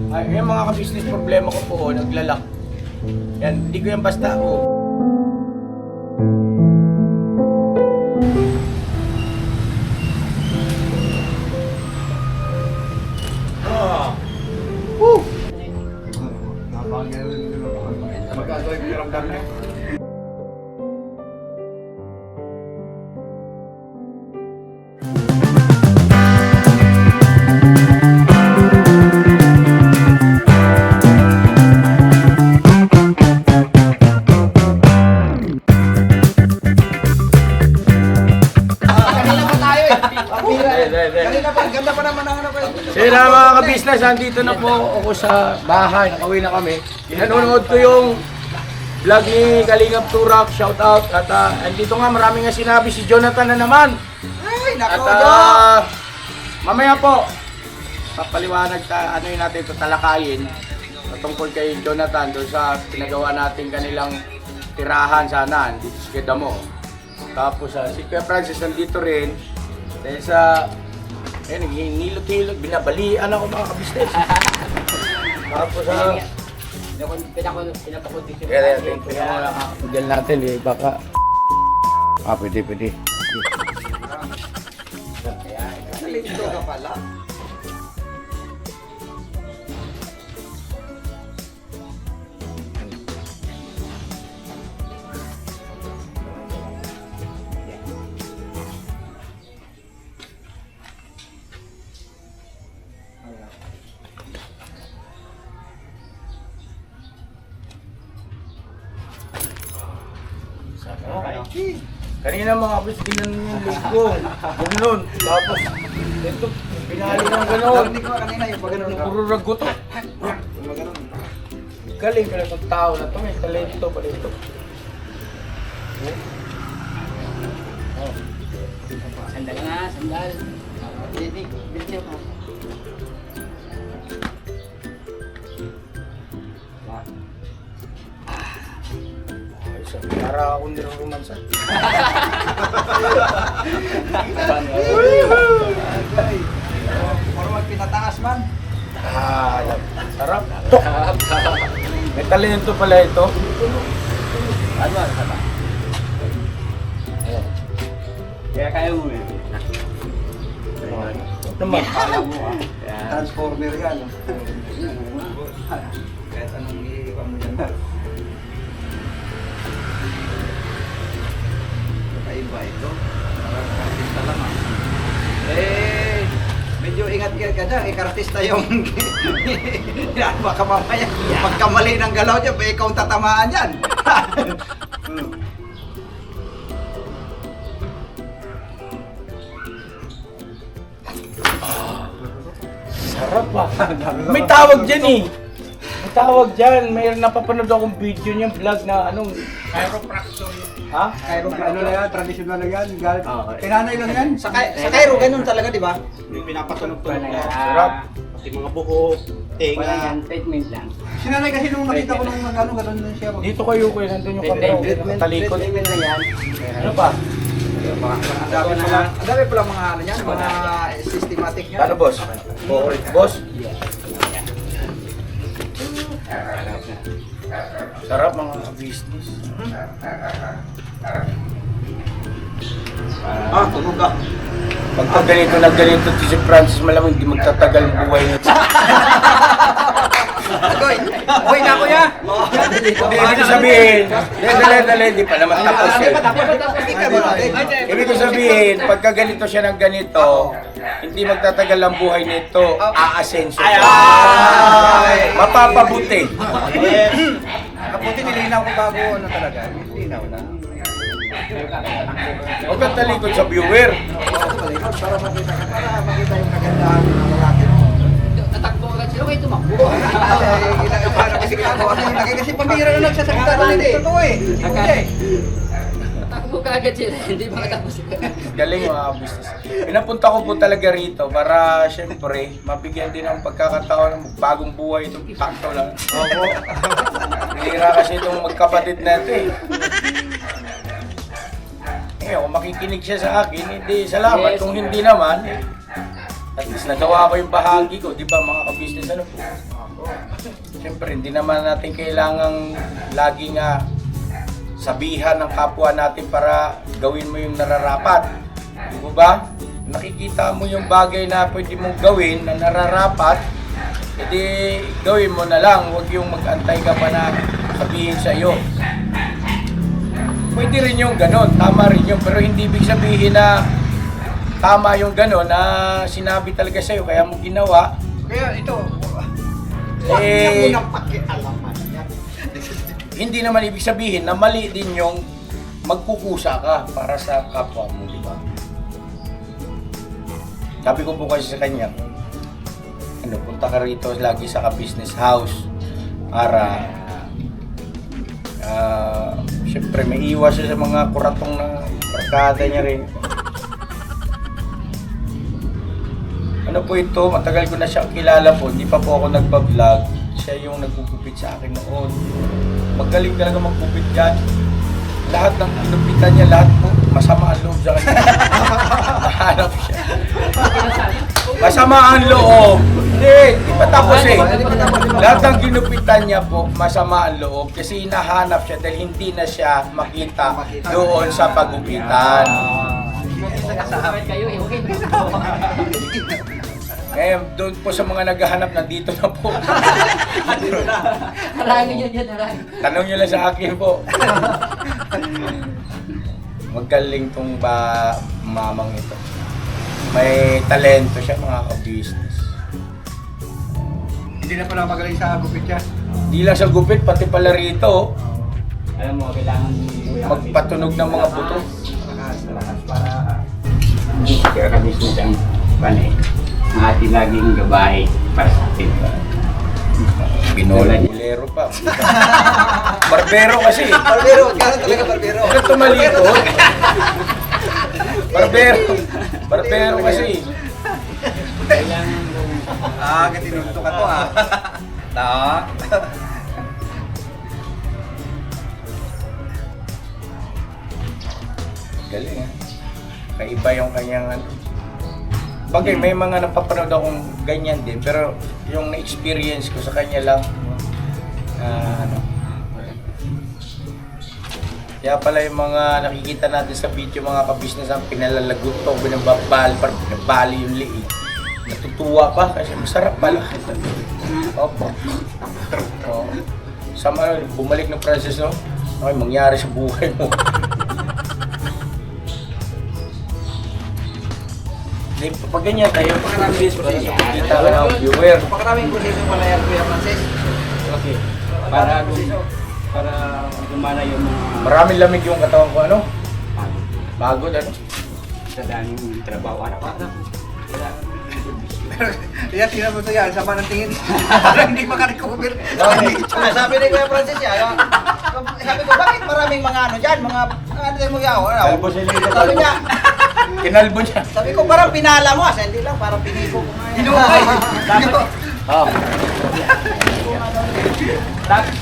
Ay, yung mga ka-business problema ko po, naglalak. Yan, hindi ko yan basta. Woo! Magkagawa yung piramdam niya. Ganda pa naman ang ano kayo. Sila mga ka-business, andito na po ako sa bahay. Nakauwi na kami. Nanonood ko yung vlog ni Kalingap Turak. Shout out. At andito nga, marami nga sinabi si Jonathan na naman. Ay, nako, At mamaya po, papaliwanag ano yun natin ito, talakayin patungkol kay Jonathan doon sa pinagawa natin kanilang tirahan sana dito sa Kedamo. Tapos si Kuya Francis nandito rin. Dahil sa naghihilot-hilot, binabalian ako mga ka-business. Tapos pinapakondisyon natin. Natin eh, baka pwede. Nalito ka pala. Kanina mga kapis, ginanon yung ligo. Ganoon. Tapos, ito, pinali ng gano'n. Narinig ko kanina yung pag ganun. Puro ragot. Galing ka ng tao na ito. May talento pala ito. Sandal nga, sandal. Video ka. Para akong nirurumansa. Puro magpinataas man. Sarap. May talento pala ito. Ano? Kaya kaya mo eh. Naman. Transformer yan. Kahit anong iiwan mo yan. Kakaiba ito. Parang kartista lang ah. Medyo ingat ka dyan. Kartista yung... Yan, baka mamaya. Pagkamali ng galaw dyan, may ikaw ang tatamaan dyan. Sarap ah. May tawag dyan eh. May tawag dyan. May napapanood akong video niya, vlog na anong... Chiropractor. Ha? Ano na yan, traditional na yan. Okay. Pinanay lang yan. Sa Cairo, ganun talaga, di ba? Yung pinapatunog-tunog Wala na. yan. Sarap. Pati mga buhok, Wala tenga. yan, treatment lang. Sinanay kasi nung nakita ko nung nagano, ganun din siya. Dito kayo kuya, nandun yung kamera. Nakalikod. Treatment na yan. Ano pa? Ang dami pala mga ano yan, mga systematic niya. Ano boss? Boss? Sarap mga business. Tunog ka. Pagka ganito na ganito si Francis, malamang hindi magtatagal ang buhay nito. Agoy! Uy na kuya! Hindi ibig sabihin, dali, hindi pa naman tapos yan. Ibig ko sabihin, pagka ganito siya ng ganito, hindi magtatagal ang buhay nito, aasenso siya. Mapapabuti. Kaputi nilinaw ko bago ano talaga. Nilinaw na. Huwag kang talikod sa viewer. Para makita yung kagandahan ng lalaki. Natakbo agad sila, kayo tumakbo. Kasi pambira na nagsasalita na hindi. Totoo eh. Natakbo ka agad sila, hindi makatapos sila. Galing mga business. Pinapunta ko po talaga rito para syempre mabigyan din ng pagkakataon ng bagong buhay itong pakto lang. Opo. Hira kasi itong magkapatid natin. Kung makikinig siya sa akin, hindi salamat. Kung hindi naman, at least nagawa ko yung bahagi ko, di ba mga ka-business ano po? Siyempre, hindi naman natin kailangang lagi nga sabihan ng kapwa natin para gawin mo yung nararapat. Di ba? Nakikita mo yung bagay na pwede mong gawin na nararapat, edi gawin mo na lang. Huwag yung mag-antay ka pa na sabihin sa iyo. Pwede rin yung ganon, tama rin yun. Pero hindi ibig sabihin na tama yung ganon na sinabi talaga sa iyo, kaya mo ginawa. Kaya ito, Eh, unang pakialaman yan. hindi naman ibig sabihin na mali din yung magkukusa ka para sa kapwa mo, di ba? Sabi ko po kasi sa kanya, punta ka rito lagi sa ka-business house para syempre may iwas siya sa mga kuratong na barkada niya rin. Ano po ito, matagal ko na siya kilala po, hindi pa po ako nagpa-vlog. Siya yung nagugupit sa akin noon. Magaling talaga maggupit yan. Lahat ng inupitan niya, lahat po, masama ang loob sa kanya. Mahanap siya. Masama ang loob. Hindi pa tapos eh. Lahat ng ginupitan niya po, masama ang loob. Kasi hinahanap siya dahil hindi na siya makita doon sa pagupitan. Nagkasakit kayo eh. Okay. Ngayon, doon po sa mga naghahanap, nandito na po. Harangin yun yan, harangin. Tanong nyo lang sa akin po. Magaling tong mamang ito. May talento siya, mga ka-business. Hindi na pala magaling sa gupit yan. Di lang sa gupit, pati pala rito, Alam mo, kailangan magpatunog ng mga buto. Lakas para kaya ka-business ang panay. Ang ating laging gabay para sa atin. Bulero pa. Barbero kasi. Barbero, kaya talaga barbero. Bakit tumalito? Barbero kasi. Tinunto ka to Ta. Galing ha. Kaiba yung kanyang ano. Bagay, may mga napapanood akong ganyan din, pero yung na-experience ko sa kanya lang, ano. Kaya pala yung mga nakikita natin sa video, mga ka-business ang pinalalagot to, binabali yung liig. Natutuwa pa kasi masarap pala. Opo. Oh. Sama, bumalik ng process, no? Okay, mangyari sa buhay mo. Pag ganyan tayo, pagkarambis para sa pagkita ka ng viewer. Pagkaraming kondisyon pala yan, Kuya Francis. Okay. Para gumana yung mga Maraming lamig yung katawan ko, ano? Pagod, ano? sa daming trabaho. Kaya tingnan mo ito yan, sama ng tingin. Parang hindi makarecover. Sabi ni Kuya Francis yan, sabi ko, bakit maraming mga ano dyan, mga ano mo yaw? Kalbo siya yung Sabi niya, kinalbo niya. sabi ko, parang pinala mo, hindi lang, parang pinigo ko nga. Hinukay. Oh.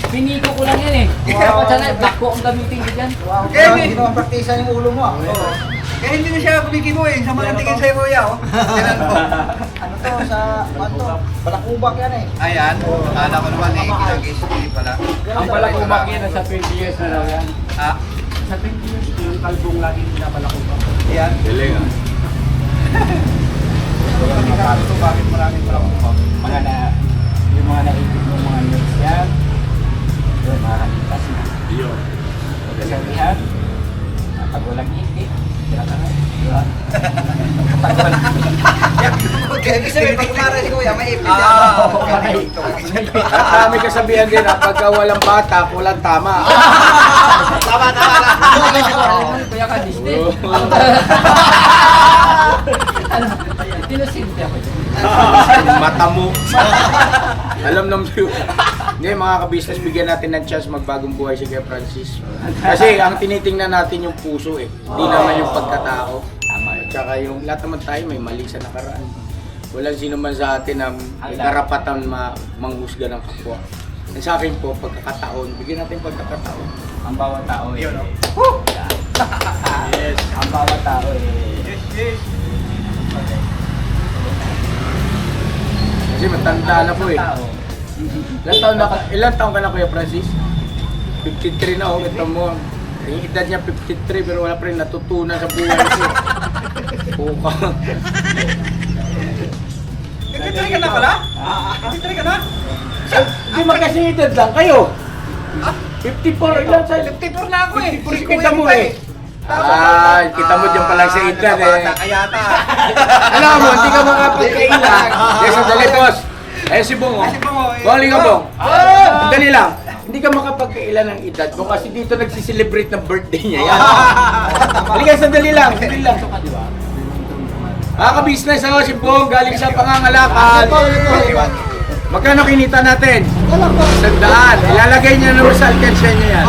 Piniko ko lang yan eh. Dapat sana black ko ang gamitin ko dyan. Kaya hindi mo praktisan yung ulo mo. Kaya hindi na siya kumikibo eh, sama ng tingin sa'yo Kuya. Tingnan mo. Ano to, sa, ano to, balakubak yan eh. Ayan, akala ko naman eh, kinagis pala. Ang palakubak yan, nasa 20 years na raw yan. Sa 20 years, yung kalbong lagi pinapalakubak. Ayan. Galing ah. Bakit maraming balakubak? Mga na, yung mga naikot ng mga news yan, yung mga halitas na. Yun. Sabihan, pag walang higit, sila ka na. Kaya kasi pag kumara si Kuya, may ipit At may kasabihan din na pagka walang bata, walang tama. Tama. Kuya ka, Disney. Tinusin ako dyan. Mata mo. Alam ng view. Hindi, mga ka-business, bigyan natin ng chance magbagong buhay si Kuya Francis. Kasi ang tinitingnan natin yung puso eh. Hindi naman yung pagkatao. Tama At saka yung lahat naman tayo may mali sa nakaraan. Walang sino man sa atin na may karapatan manghusga ng kapwa. And sa akin po, pagkakataon, bigyan natin pagkakataon. Ang bawat tao eh. Yun, no? Yes. Ang bawat tao eh. Yes. Okay. Kasi matanda na po eh. Tao, Ilan taon ka na, Kuya Francis? 53 na, oh. Ito mo. Yung edad niya 53, pero wala pa rin natutunan sa buhay niya. Puka. 53 ka na pala? 53 ka na? Hindi magkasing edad lang kayo. 54, ilan sa 54 na ako eh. 54 kita mo eh. Ah, kita mo dyan pala sa edad eh. Bata ka yata. Alam mo, hindi ka makapagkailan. Yes, sandali, boss. Eh, si Bong, oh. Si Bong, oh. Bong, ka, Bong. Sandali lang. Hindi ka makapagkailan ng edad mo kasi dito nagsiselebrate ng birthday niya. Yan. Halika, sandali lang. Sandali lang. Ka-business ako si Bong, galing sa pangangalakal. Magkano kinita natin? 100. Ilalagay niya naman sa alkansya niya yan.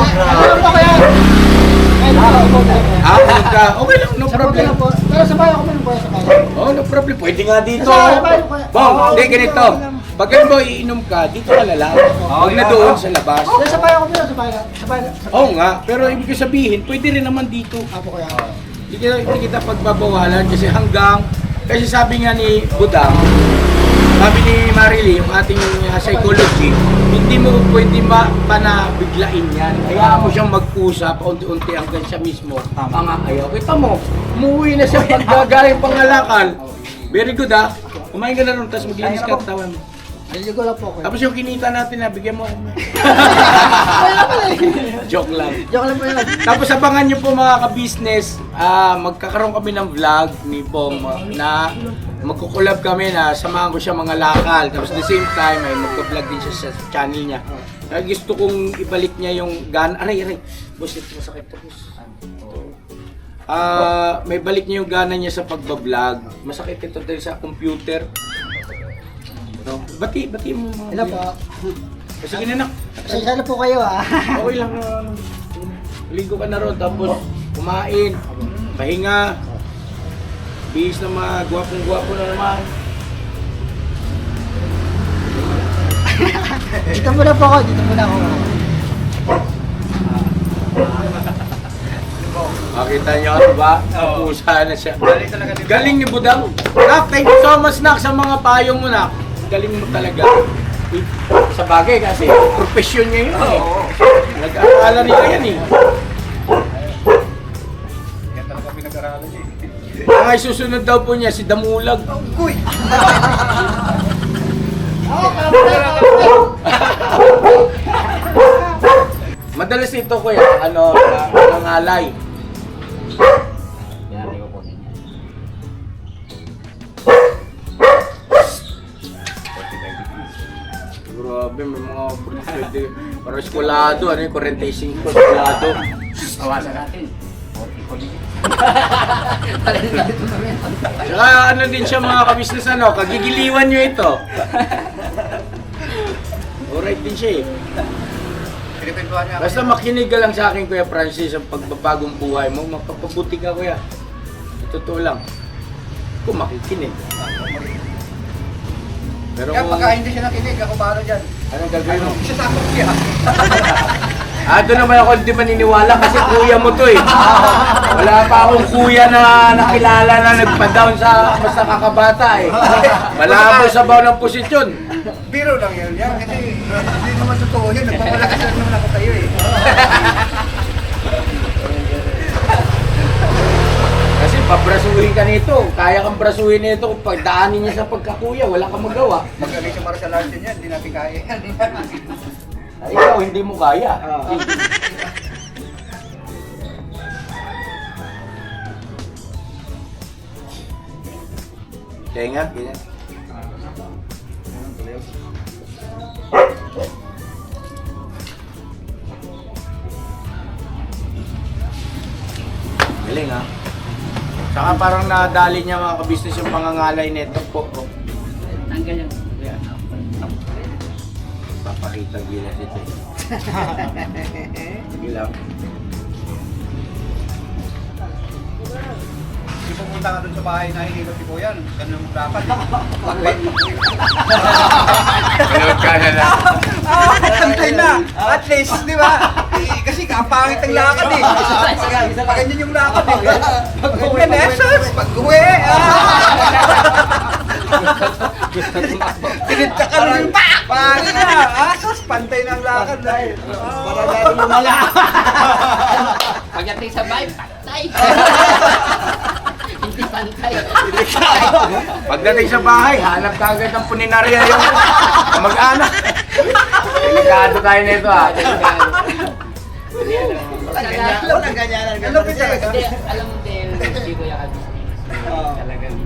Ka. Okay lang, no problem. Pero sabay ako man po sa bayan. Oh, no problem. Pwede nga dito. Sabay ko. Bong, hindi ganito. Pag mo iinom ka, dito ka lalang. Huwag na doon sa labas. Sabay ako pero sabay. Oo nga, pero ibig ko sabihin, pwede rin naman dito. Apo kaya. Hindi kita pagbabawalan kasi sabi nga ni Budang, sabi ni Marily, yung ating psychology, hindi mo pwede panabiglain yan. Hayaan mo siyang mag-usap, paunti-unti hanggang siya mismo ang ayaw. Kita mo, umuwi na siya paggagaling pangalakal. Very good ha. Kumain ka na rin, tapos maglinis ka, tawan mo. Naligo lang po ko. Tapos yung kinita natin na, bigyan mo. Joke lang. Joke lang po yun. Tapos abangan nyo po mga ka-business, magkakaroon kami ng vlog ni Bong na magkukulab kami na samahan ko siya mga lakal. Tapos at the same time ay magka-vlog din siya sa channel niya. Gusto kong ibalik niya yung gana. Aray. Boss, ito masakit to. May balik niya yung gana niya sa pagbablog. Masakit ito dahil sa computer. No? Bati mo mga. Hello po. Sige na nak. Pasensya na po kayo ah. Okay lang na. Ligo ka na ron, tapos kumain, pahinga. Bihis na mga gwapong-gwapo na naman. Dito muna po ako, dito muna ako. Makita nyo, diba? Pusa na siya. Galing ni Budang. Nak, thank you so much, Nak, sa mga payong mo, Nak. Galing mo talaga. Sa bagay kasi, profesyon niya yun eh. Nag-aaralan nila yan eh. Yan talaga pinag-aralan niya eh. Ang ay susunod daw po niya, si Damulag. Uy! Madalas ito kuya, nangalay. Grabe, may mga pwede. Para eskwalado, 45 eskwalado. Awasan natin. 40. Saka din siya mga kabisnes, kagigiliwan nyo ito. Alright din siya eh. Pinipintuan niya. Basta makinig ka lang sa akin, Kuya Francis, ang pagbabagong buhay mo, magpapabuti ka, Kuya. Totoo lang. Kung makikinig. Pero Kaya pagka hindi siya nakinig, ako bahala dyan. anong gagawin mo? Siya sa ako siya. Doon naman ako hindi maniniwala kasi kuya mo to eh. Wala pa akong kuya na nakilala na nagpa-down sa mas nakakabata eh. Malabo sa baw ng posisyon. Biro lang yun yan. Kasi hindi naman totoo yun. Nagpapalakas lang naman ako sa'yo eh. Kasi pabrasuhin ka nito. Kaya kang brasuhin nito kung pagdaanin niya sa pagkakuya. Wala kang magawa. Magaling sa martial arts yan, hindi natin kaya yan. Ay, ikaw, hindi mo kaya. Kaya nga, ganyan. Galing ha. Saka parang nadali niya mga kabisnes yung pangangalay nito po. Tanggal yan. Yan. Papakita gila dito. Sige lang. Hindi pupunta ka dun sa bahay na hinilot si Kuya. Ganun mo dapat. Panood ka na lang. Antay na. At least, di ba? Kasi kapangit ang lakad eh. Ganyan yung lakad eh. Pag-uwi. Pag-uwi. Tinita ka rin. Pari na. Asas, pantay ng lakad. Para lalo lumala. Pagdating sa bahay, patay. Hindi pantay. Pagdating sa bahay, hanap ka agad ng puninarya yung mag-anak. Delikado tayo nito ah. Walang ganyanan. Ano pa talaga? Hindi, alam mo din, si Kuya Kabisnes. Talagang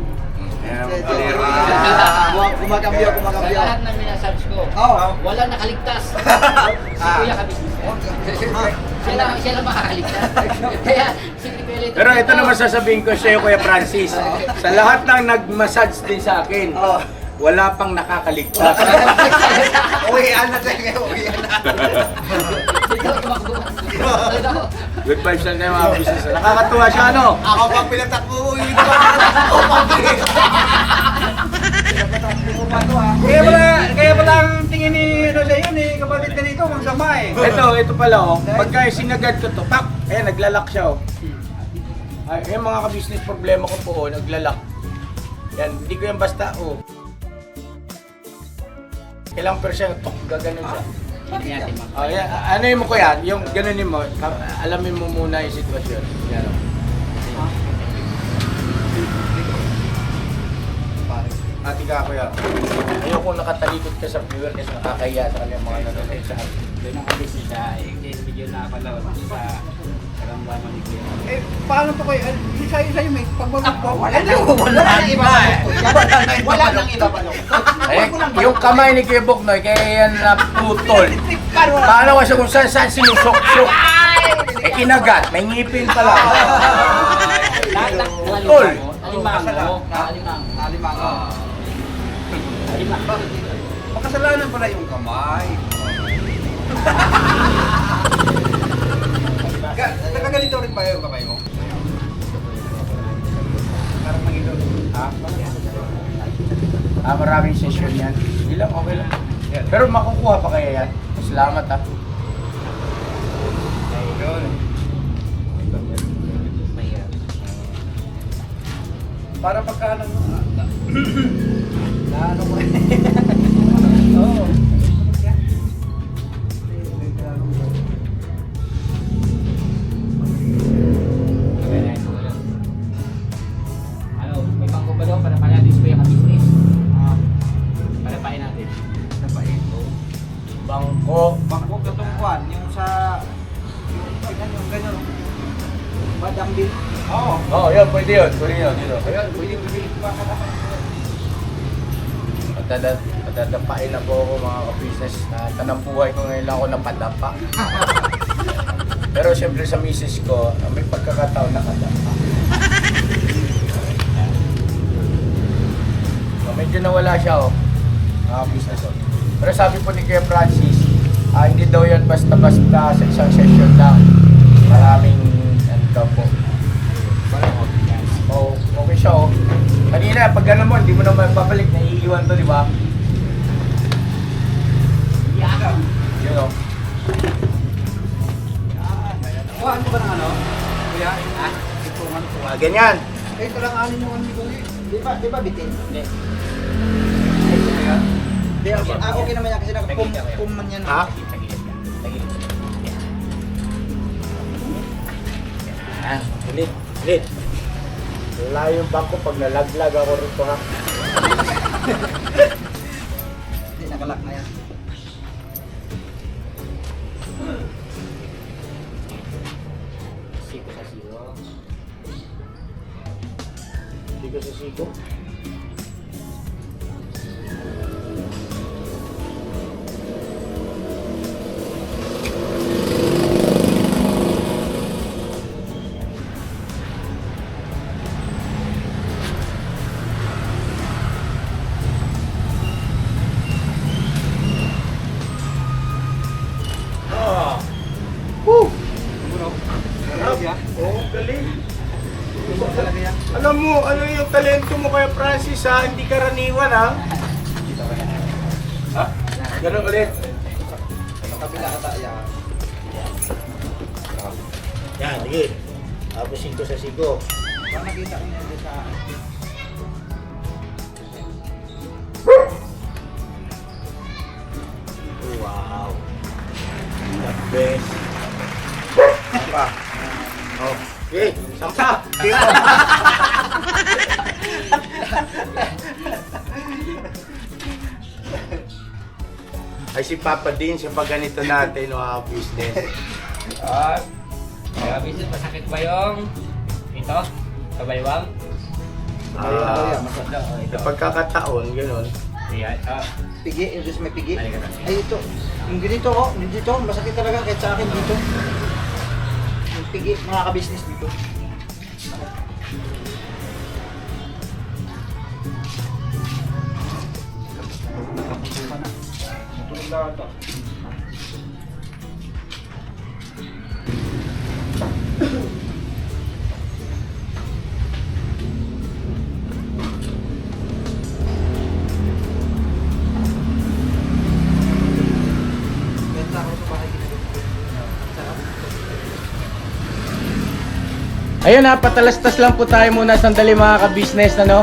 Kumakambyo. sa lahat ng minasabs ko, wala nakaligtas. Si Kuya Kabisnes. Siya lang makakaligtas. Kaya, si Kuya Lito. Pero ito naman sasabihin ko sa iyo, Kuya Francis. Sa lahat ng nag-massage din sa akin, wala pang nakakaligtas. Uwian na tayo. Uwian na. Good vibes lang tayo mga business. Nakakatuwa siya, ano? Ako pang pinatakbo mo. Hindi ko ako pang Kaya pala ang tingin ni sa'yo ni kapatid ka dito, magsama eh. Ito pala oh. Pagka sinagad ko to, pap! Ayan, naglalak siya oh. Ay, yung mga ka-business problema ko po oh, naglalak. Yan, hindi ko yan basta oh. Kailang percent, tok, gaganon siya. Oh, yan. Ano mo ko yan? Yung ganunin mo, alamin mo muna yung sitwasyon. Yan oh. Ate ka kuya, ayoko nakatalikod ka sa viewer kasi nakakahiya sa kanyang mga nanonood sa akin. Doon ang kabisnes siya, yung video na pala sa karamdaman ni Kuya. Eh, paano to kayo? Sa'yo may pagbabag po. Wala nang iba. Wala nang iba pa. Eh, yung kamay ni Kuya Boknoy, kaya yan naputol. Paano kasi kung saan sinusok-sok? Eh, kinagat, may ngipin pala. Tol! Makasalanan pala yung kamay. Nagagalito rin ba yung kamay mo? Parang nangilo. Maraming session yan. Hindi lang, okay lang. Pero makukuha pa kaya yan? Salamat ha. Para pagka ano na ano mo Oo. Ano, may bangko ba daw para natin sa Kuya Kabisnes? Para pain natin. Bangko. Bangko katungkuan yung sa yung ganyan. Madambil. Oo. Oo, yan, pwede yun. Pwede yun, dito. Ayun, pwede. Patadapain na po ako mga ka-business na tanang buhay ko ngayon lang ako napadapa. Pero siyempre sa misis ko, may pagkakataon na kadapa. Medyo nawala siya oh, mga business oh. Pero sabi po ni Kuya Francis, hindi daw yan basta-basta sa isang session lang. Maraming ano daw po. Oh, okay siya oh. Kanina, pag gano'n mo, hindi mo naman papalik, naiiwan to, di ba? Yun oh. Kuhaan ko ba ng ano? Kuya? Ito ano ko. Ganyan. Eh, talang anin yung ano ko. Di ba bitin? Hindi. Di, okay naman yan kasi naka-pum man yan. Ha? Ulit. Wala yung bangko pag nalaglag ako rito ha. Hindi, nakalak na yan. Siko sa siko. Siko sa siko. Oh, galing. Talaga yan. Alam mo, ano yung talento mo kaya Francis ha? Hindi karaniwan ha? Ha? Ganun ulit. Sa kabila ata yan. Yan, sige. Tapos 5 sa 5. Parang nakita ko niya sa Bes. Sampa. Oh. Okay, sampa. Ay si Papa din sa pag ganito natin mga business. Kaya bisit, masakit ba yung ito? Kabaywang? Sa pagkakataon, gano'n. Ayan. Pigi, yung may pigi. Ay, ganun. Ay, ito. Yung ganito, dito, masakit talaga kahit sa akin dito. Yung pigi, mga ka-business dito. Ayun ha, patalastas lang po tayo muna sandali mga ka-business, ano?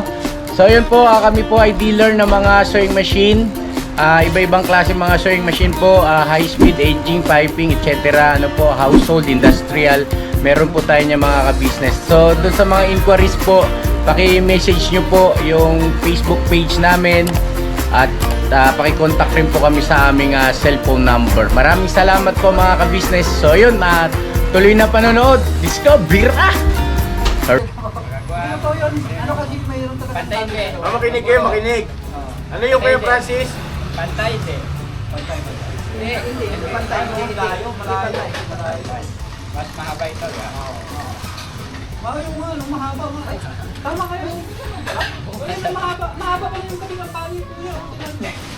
So yun po, kami po ay dealer ng mga sewing machine. Iba-ibang klase mga sewing machine po, high speed, aging, piping, etc. Ano po, household, industrial. Meron po tayo niya mga ka-business. So dun sa mga inquiries po, paki-message nyo po yung Facebook page namin. At paki-contact rin po kami sa aming cellphone number. Maraming salamat po mga ka-business. So yun, tuloy na panonood. Discover! Ano to yun? Ano kasi mayroon talaga? Pantay din. Makinig kayo, makinig. Ano yung kayo, Francis? Pantay din. Hindi. Pantay. Hindi tayo. Malayo. Mas mahaba ito. Mahaba. Tama kayo. Mahaba pa yung kabilang panin ko yun.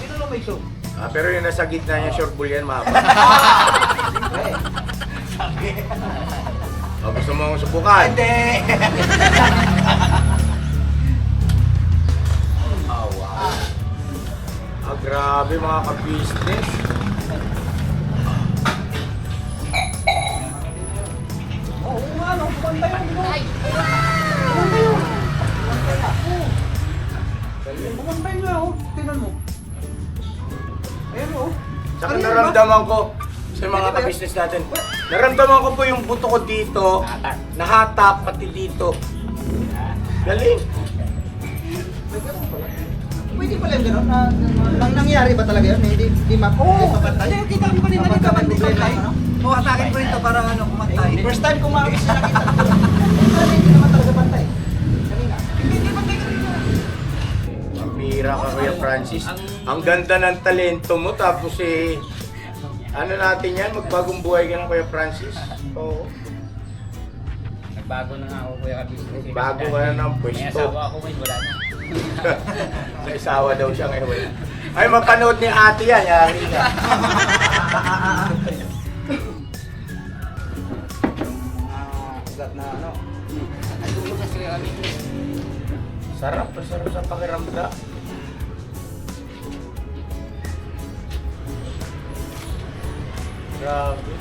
Ito lang may show. Pero yung nasa gitna niya, short bull yan, mahaba. Gusto mo akong subukan? Hindi. Wow. Grabe mga ka-business. Pumantay nga oh. Tingnan mo. Ayun oh. Saka naramdaman ko sa mga ka-business natin. Naramdaman ko po yung buto ko dito, nahatak pati dito. Galing. Pwede pala yung gano'n nang nangyari ba talaga yun? Hindi mapantay? Oo, kita mo kanina nagkapantay. Oo, atakin ko rin ito para kumantay. First time ko makakita nakita. Hindi naman talaga pantay. Kanina. Hindi pantay kanina. Pambira ka Kuya Francis. Ang ganda ng talento mo tapos ano natin yan, magbagong buhay ka ng Kuya Francis. Oo. Nagbago na nga ako kuya ka-business. Bago ka na ng May pwesto. asawa ako ngayon, wala na. May isawa daw siya ngayon. Ay, mapanood ni ate yan. Yari ka. Ugat na ano. Ay, lumutas kuya ka-business. Sarap sa pakiramdam. Grabe.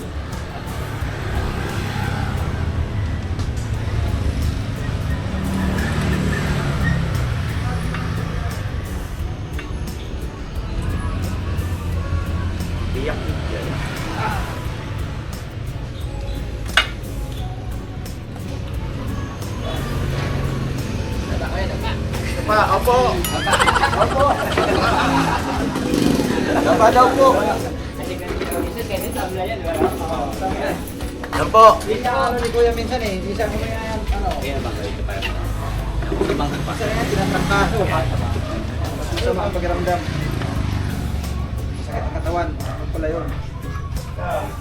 Biyak yan. Pa, opo. Opo. Tama daw po. Kasi ka-business, kasi tabla yan. Wala. Yan po. Hindi siya ano ni Kuya minsan eh. Hindi siya kumayan ano. Kaya ba ito para Isa yan, tinatrangkaso. Sa mga pakiramdam. Sakit ang katawan. Ano pala yun?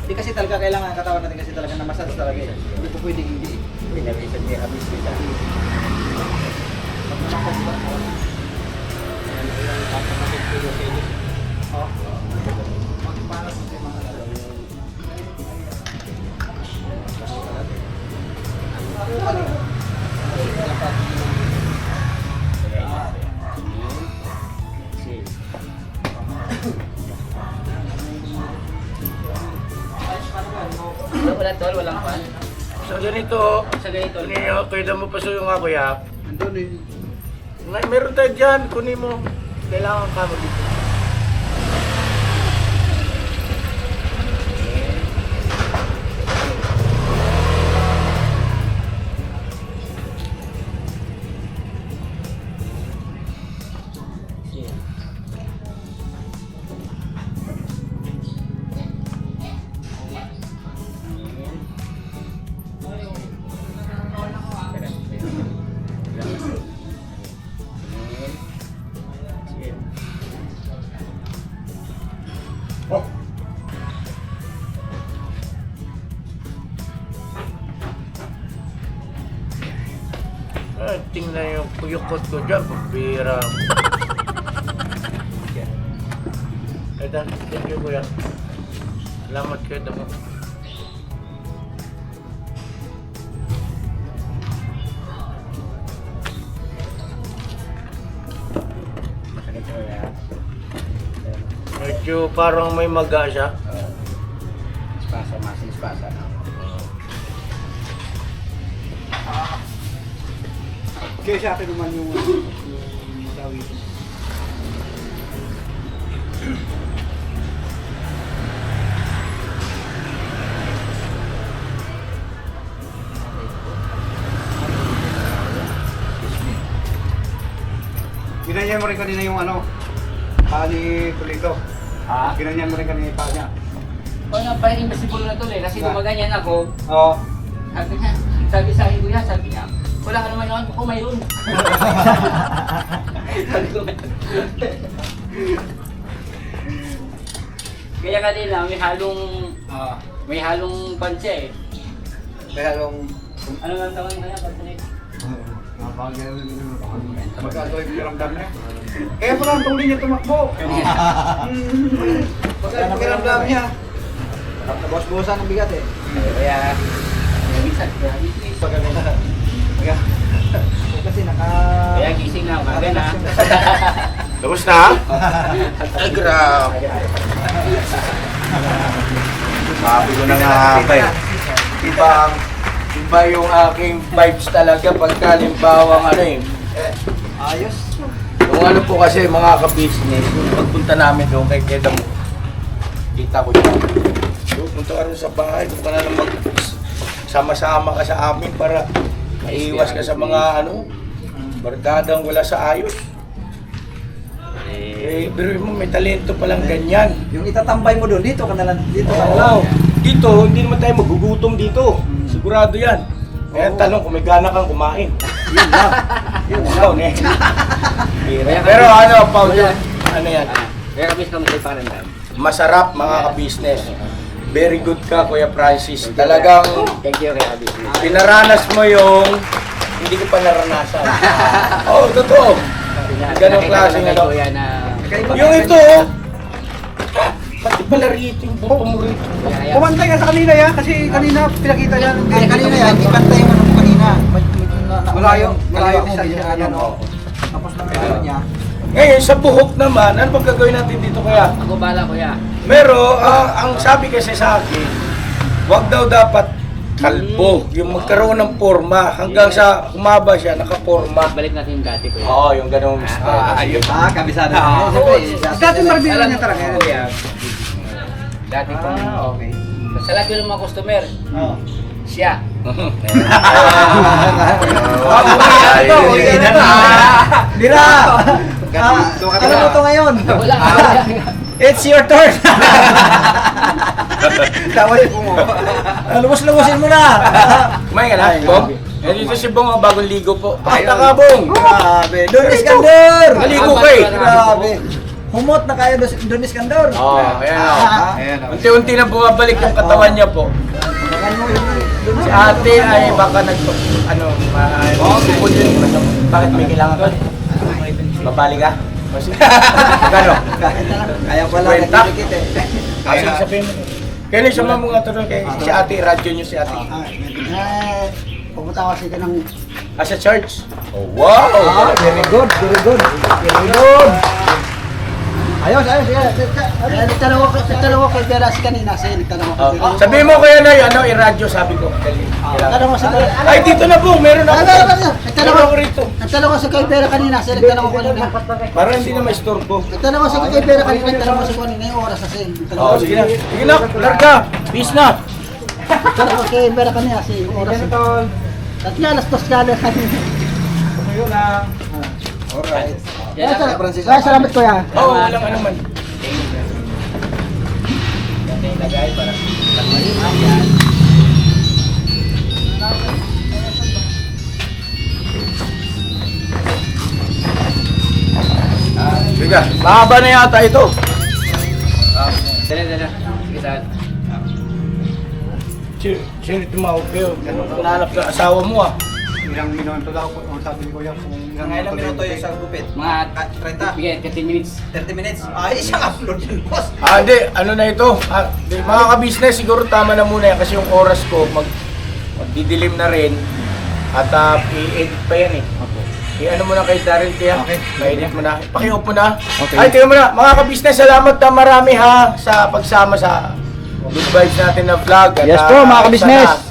Hindi kasi talaga kailangan ang katawan natin kasi talaga na massage talaga eh. Hindi po pwedeng hindi. pinabisan niya kami sila. Wala tol, walang pan. So ganito, Sa ganito, kailan mo pa yung ako ya? Andun eh. Meron tayo dyan, kunin mo. Kailangan ka mo dito. na yung kuyukot ko dyan, pagpira. Ito, thank you kuya. Salamat kayo damo. Medyo parang may maga siya. Espasa, mas espasa. Kaya sa akin naman yung tawid. Ginanyan mo rin kanina yung ano, paa ni Kulito. Ha? Ginanyan mo rin kanina yung paa niya. O nga pa invisible na to eh, kasi gumaganyan ako. Oo. Sabi niya, sabi sa akin kuya, sabi niya, wala ka naman naman ako mayroon. Sabi ko, kaya kanina may halong pansya eh. Kaya yung... Ano nga ang tawag kaya pansya? Magkagawa yung piramdam niya. Kaya pala ang tuloy niya tumakbo. Magkagawa yung piramdam niya. Nabos-bosan ang bigat eh. Kaya, minsan, kaya gising. Kasi Kaya gising na, umaga na. Tapos na? Ay, grabe. Sabi ko na nga ba eh. Iba yung aking vibes talaga pagkalimbawang ano eh. ayos. Yung ano po kasi mga ka-business, yung pagpunta namin doon kay Kedam, kita ko dyan. So, punta ka rin sa bahay, kung ka na lang sama-sama ka sa amin para maiwas ka sa mga ano, barkadang wala sa ayos. Pero mo may talento palang ganyan. Yung itatambay mo doon, dito ka na lang. Dito ka na lang. Oo. Dito, hindi naman tayo magugutom dito. Sigurado yan. Kaya tanong kung may gana kang kumain. Yun lang. Yun lang. Yun eh. Pero ano, Paul, ano yan? Kaya kami sa kamay parang dam. Masarap mga ka-business. Very good ka, Kuya Francis. Talagang Thank you kaya Abis. pinaranas mo yung hindi ko pa naranasan. Oo, totoo. Ganong klaseng ano. Yung ito, pati pala rito yung buto mo rito. Pumantay ka sa kanina yan, kasi kanina pinakita yan. Kanina yan, ipantay mo nung kanina. Malayo, malayo mo, distansya yan, yan. oh. Tapos na meron niya. Ngayon, sa buhok naman, ano pag gagawin natin dito kaya? Ako bala kuya. Pero, ang sabi kasi sa akin, wag daw dapat kalbo, yung magkaroon ng forma, hanggang sa humaba siya, nakaporma. Balik natin yung dati kuya. Oo, yung ganong style. Ayun. Kabisado Ah, na. Dati marbila niya talaga yan. Kuya. Dati ko. Okay. Sa lahat ng mga customer, Oo. siya. Dira! Ano mo to ngayon? Wala. It's your turn! Tawad po mo. Lubos-lubosin mo na! Kumain ka na, Bong? Eh, dito si Bong, ang bagong ligo po. Pakita ka, Bong! Grabe! Don Iskandar! Maligo ka eh! Grabe! Humot na kayo Don Iskandar! Oo, ayan o. Ayan o. Unti-unti na bumabalik yung katawan niya po. Si ate ay baka sipon din. Bakit may kailangan ka? Babali ka? Gano? Kaya pala Kwenta? nagkikit eh. Kasi sabihin mo. Kailan siya mga tanong kay si ate, radyo niyo si ate. Pupunta kasi ka ng... Sa church? Oh, wow! Very good, very good. Very good. Ayos, ayos, nagtanong ko kay Vera si kanina, nagtanong ko kay Vera. Sabihin mo kaya na ano, i-radyo sabi ko. Nagtanong ko si Vera. Ay, dito na po, meron ako. Meron ako rito. Nagtanong ko si kay Vera kanina, nagtanong ko kanina. Para hindi na ma-istorbo. Nagtanong ko si kay Vera kanina, nagtanong ko si kanina yung oras kasi. Oo, sige na. Sige na, larga. Peace na. Nagtanong ko kay Vera kanina kasi yung oras. At nga, alas 2 na kanina. Tumayo lang. Alright. Kaya salamat kuya. Oo, walang ano man. Ilagay para Sige, mahaba na yata ito. Dala. Sige saan. Sino tumawag kayo? Nanap ng asawa mo ah. ilang minuto daw po, sabi ni Kuya kung Ilang minuto yung isang gupit? Mga 30? Bigay, 30 minutes. 30 minutes? Ay, isang upload yun, boss. Hindi, ano na ito? Mga ka-business, siguro tama na muna yan kasi yung oras ko magdidilim na rin at i-edit pa yan eh. I-ano mo na kay Darren kaya? Okay. I-edit mo na. Paki-off mo na. Okay. Ay, tingnan mo na. Mga ka-business, salamat na marami ha sa pagsama sa Good Vibes natin na vlog. At, Yes po, mga ka-business. sana,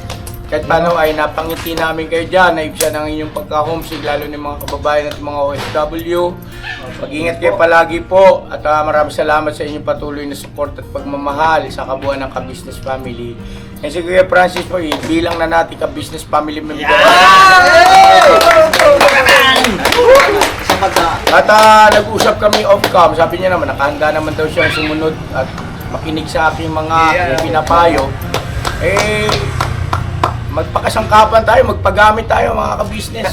kahit paano ay napangiti namin kayo dyan. Naibsan ang inyong pagka-homesick, lalo ng mga kababayan at mga OFW. Mag-ingat kayo palagi po. At maraming salamat sa inyong patuloy na support at pagmamahal sa kabuuan ng ka-business family. And si Kuya Francis po, bilang na natin ka-business family member. At nag-usap kami off-cam, sabi niya naman, nakahanda naman daw siya sumunod at makinig sa aking mga pinapayo. Magpakasangkapan tayo, magpagamit tayo mga ka-business.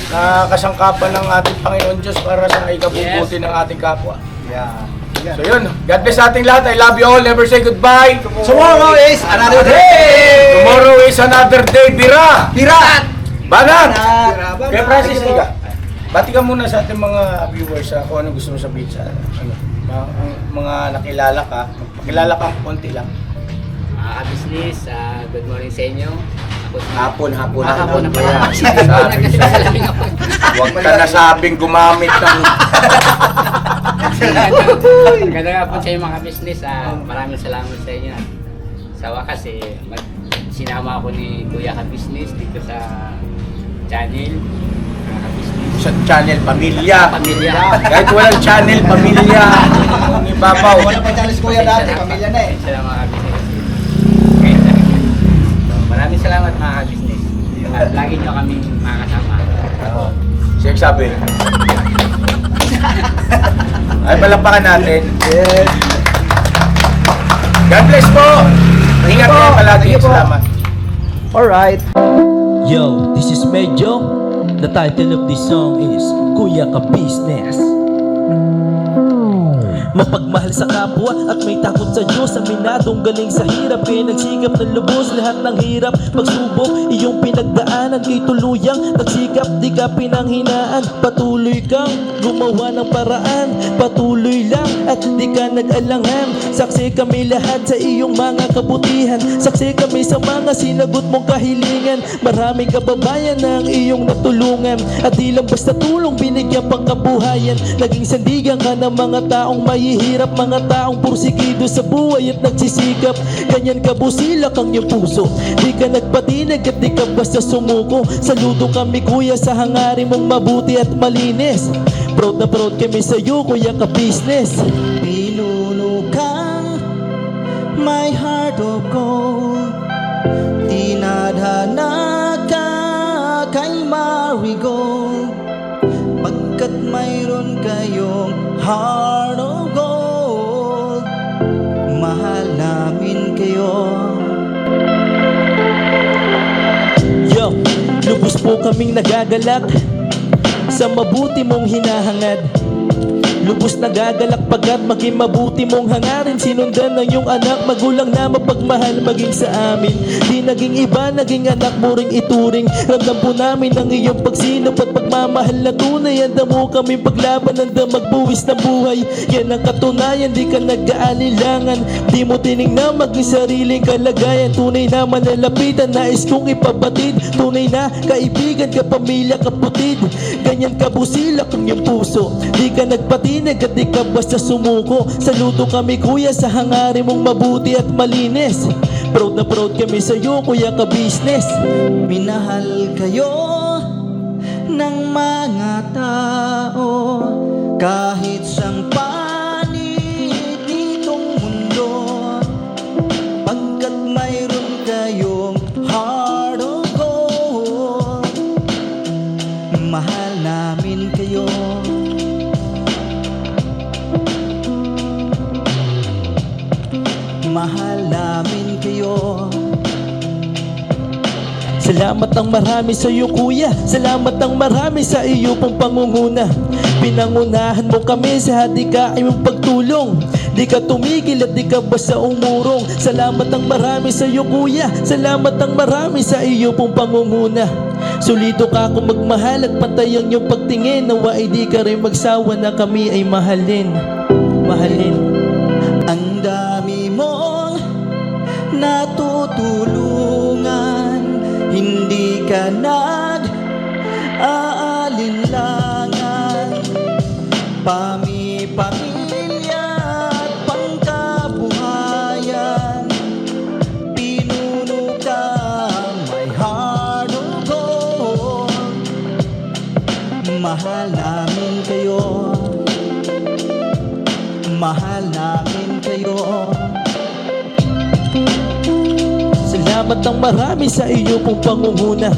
Na kasangkapan ng ating Panginoon Diyos para sa ikabubuti ng ating kapwa. So yun, God bless sa ating lahat. I love you all. Never say goodbye. Tomorrow is another day! Tomorrow is another day. Bira! Pirat! Banat! Banat! Kaya Francis, ika. Bati ka muna sa ating mga viewers kung ano gusto mo sabihin sa mga nakilala ka. Magpakilala ka konti lang. Mga ka-business, good morning sa inyo. Hapon Hapon na pala. Kaya, Kasi sabi nasalaming ako. Huwag ka nasabing gumamit ng... Magandang hapon sa inyo mga ka-business. Maraming salamat sa inyo. Sa wakas sinama ako ni Kuya ka-business dito sa channel. Ka-business. Sa channel Pamilya. Pamilya. Kahit walang channel Pamilya. Ang ibabaw. Wala pa challenge Kuya dati, pamilya na eh. Salamat mga ka-business. Okay, talaga. So, maraming salamat mga ka-business. At lagi nyo kami makakasama. Siya sabi. Ay, palapakan natin. Yes. God bless po. Ingat po. kayo palagi. Thank you po. Salamat. Alright. Yo, this is Medyo. The title of this song is Kuya Ka Business. Mapagmahal sa kapwa at may takot sa Diyos. Aminadong galing sa hirap, kaya nagsikap ng lubos. Lahat ng hirap, pagsubok, iyong pinagdaanan. Kay tuluyang nagsikap, di ka pinanghinaan. Patuloy kang gumawa ng paraan. Patuloy lang at di ka nag-alangan. Saksi kami lahat sa iyong mga kabutihan. Saksi kami sa mga sinagot mong kahilingan. Maraming kababayan na ang iyong natulungan. At di lang basta tulong, binigyan pang kabuhayan. Naging sandigan ka ng mga taong mahihirap, mga taong pursigido sa buhay at nagsisikap. Ganyan ka busilak ang iyong puso, di ka nagpatinag at di ka basta sumuko. Saludo kami Kuya sa hangarin mong mabuti at malinis. Proud na proud kami sa iyo Kuya Ka Business. Pinulukang my heart of gold, tinadhana ka kay marigold. Pagkat mayroon kayong heart of gold, mahal namin kayo. Yo, lubos po kaming nagagalak sa mabuti mong hinahangad. Lubos nagagalak pagkat maging mabuti mong hangarin. Sinundan ng iyong anak, magulang na mapagmahal maging sa amin. Di naging iba, naging anak mo ring ituring. Ramdam po namin ang iyong pagsinop at pagmamahal na tunay. Handa mo kami paglaban, handa magbuwis ng buhay. Yan ang katunayan, di ka nag-aalilangan. Di mo tinignan maging sariling kalagayan. Tunay na manalapitan, nais kong ipabatid. Tunay na kaibigan, kapamilya, kaputid. Ganyan kabusilak ang iyong puso, di ka nagpatinag at di ka basta sumuko. Saludo kami Kuya sa hangarin mong mabuti at malinis. Proud na proud kami sa iyo Kuya Ka Business. Minahal kayo ng mga tao kahit sang panig nitong mundo. Pagkat mayroon kayong heart of gold, mahal namin kayo. Mahal namin kayo. Salamat ang marami sa iyo Kuya, salamat ang marami sa iyo pong pangunguna. Pinangunahan mo kami sa hadikain mong pagtulong. Di ka tumigil at di ka basta umurong. Salamat ang marami sa iyo Kuya, salamat ang marami sa iyo pong pangunguna. Solido ka kung magmahal at pantay ang iyong pagtingin. Nawa ay di ka rin magsawa na kami ay mahalin. Mahalin. Ang dami mong natutulungan, hindi ka nag-aalinlangan. Pamilya at pangkabuhayan, pinuno ka may heart of gold. Mahal namin kayo, mahal namin kayo. Salamat ng marami sa iyo pong pangunguna.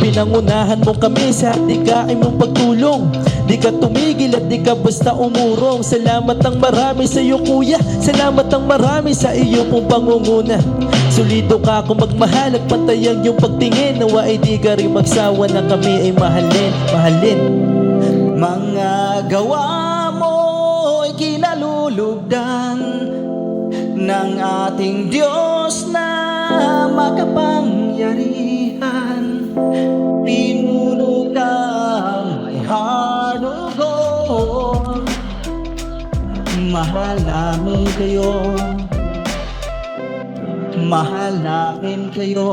Pinangunahan mo kami sa dikain mong pagtulong. Di ka tumigil at di ka basta umurong. Salamat ng marami sa iyo kuya. Salamat ng marami sa iyo pong pangunguna. Solido ka kung magmahal at pantay ang iyong pagtingin. Nawa ay di ka rin magsawa na kami ay mahalin. Mahalin. Mga gawa mo'y kinalulugdan ng ating Diyos na makapangyarihan. Pinuno ka may heart of gold. Mahal namin kayo, mahal namin kayo.